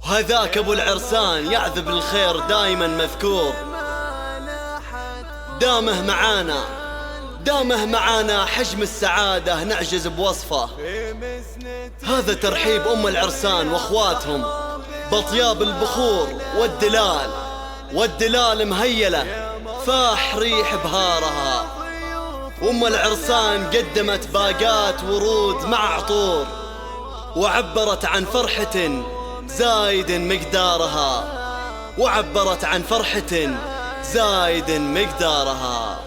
وهذاك ابو العرسان يعذب الخير دايما مذكور. دامه معانا حجم السعادة نعجز بوصفه. هذا ترحيب ام العرسان واخواتهم بطياب البخور والدلال مهيلة فاح ريح بهارها. وام العرسان قدمت باقات ورود مع عطور، وعبرت عن فرحة زايد مقدارها.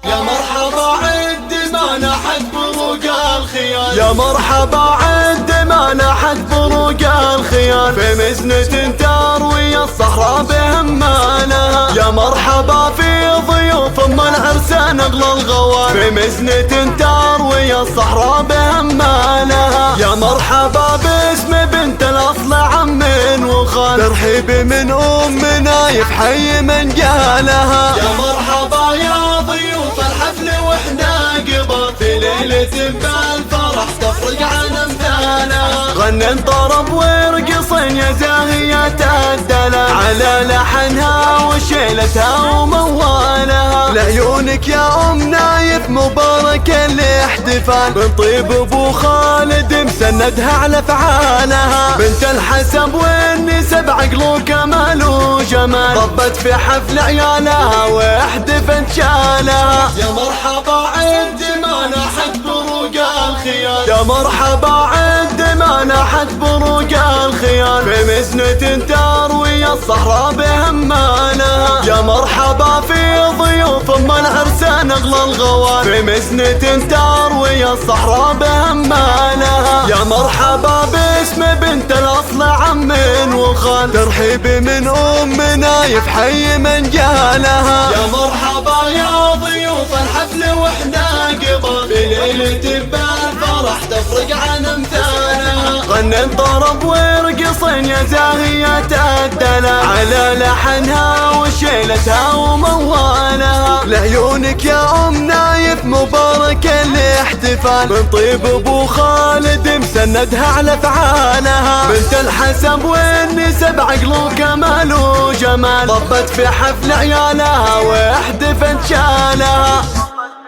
يا مرحبا عد ما نحت بروق الخيال، يا مرحبا عد ما نحت بروق الخيال، في مزنة تروي الصحراء بهمانها. يا مرحبا في ضيوف ام العرسان اغلى الغوال، في مزنة تروي الصحراء بهمانها. يا مرحبا باسم بنت الاصل عم وخال، ترحيب من ام نايف حي من قالها. يا مرحبا يا ضيوف الحفل واحنا قبل، في ليلة بالفرح تفرق عن امثالها. غنن طرب ورقصن يا زاهية الدلال، على لحنها وشيلتها وموالها. لعيونك يا ام نايف مبارك الاحتفال، من طيب ابو خالد مسندها على افعالها. بنت الحسب والنسب عقل وكمال وجمال، ربت في حفل عيالها واحتفت شالها. يا مرحبا عد ما نحت بروق الخيال، يا مرحبا عد ما نحت بروق الخيال، في مزنة تروي الصحراء بهمانها. يا مرحبا في ضيوف ام العرسان اغلى الغوال، في مزنة تروي الصحراء بهمانها. يا مرحبا باسم بنت الاصل عم وخال، ترحيب من ام نايف حي من قالها. يا مرحبا يا ضيوف الحفل واحنا قبل، في ليلة بالفرح تفرق عن امثالها. غنن طرب ورقصن يا زاهية الدلال، على لحنها وشيلتها وموالها. لعيونك يا ام نايف مبارك الاحتفال، من طيب ابو خالد مسندها على افعالها. بنت الحسب والنسب عقل وكمال وجمال، ربت في حفل عيالها واحتفت شالها.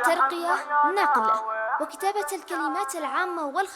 ترقية، نقل وكتابة الكلمات العامة